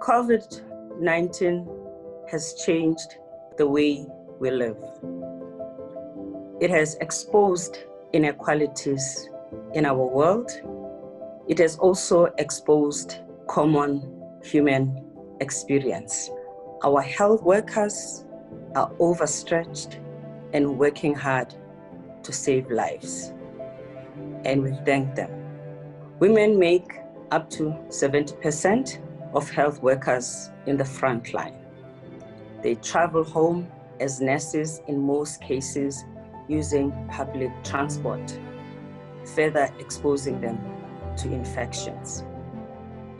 COVID-19 has changed the way we live. It has exposed inequalities in our world. It has also exposed common human experience. Our health workers are overstretched and working hard to save lives, and we thank them. Women make up to 70% of health workers in the front line. They travel home as nurses in most cases using public transport, further exposing them to infections.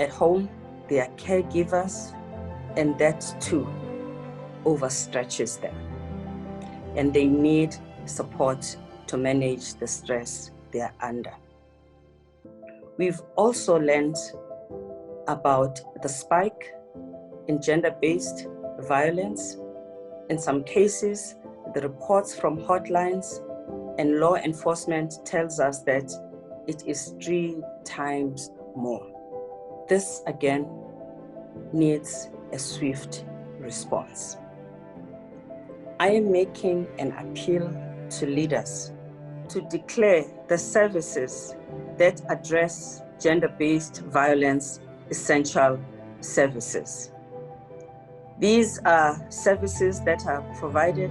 At home, they are caregivers, and that too overstretches them. And they need support to manage the stress they are under. We've also learned about the spike in gender-based violence. In some cases, the reports from hotlines and law enforcement tells us that it is 3 times more. This again needs a swift response. I am making an appeal to leaders to declare the services that address gender-based violence essential services. These are services that are provided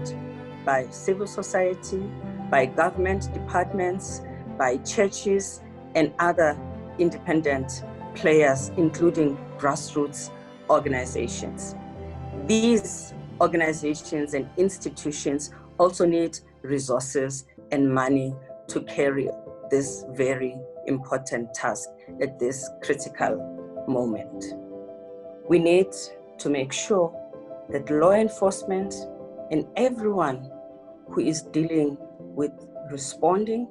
by civil society, by government departments, by churches, and other independent players, including grassroots organizations. These organizations and institutions also need resources and money to carry this very important task at this critical moment. We need to make sure that law enforcement and everyone who is dealing with responding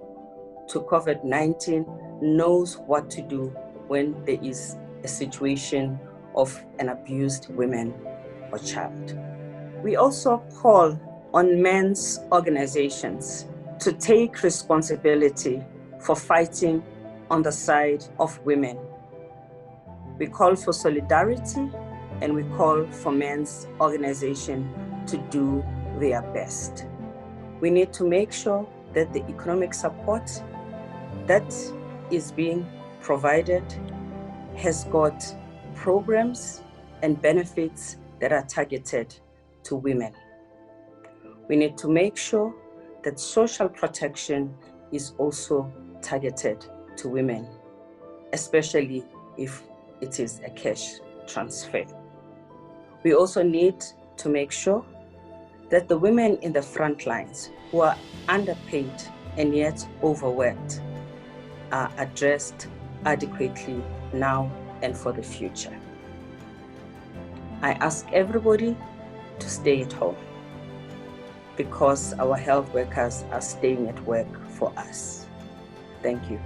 to COVID-19 knows what to do when there is a situation of an abused woman or child. We also call on men's organizations to take responsibility for fighting on the side of women. We call for solidarity, and we call for men's organization to do their best. We need to make sure that the economic support that is being provided has got programs and benefits that are targeted to women. We need to make sure that social protection is also targeted to women, especially if it is a cash transfer. We also need to make sure that the women in the front lines who are underpaid and yet overworked are addressed adequately now and for the future. I ask everybody to stay at home because our health workers are staying at work for us. Thank you.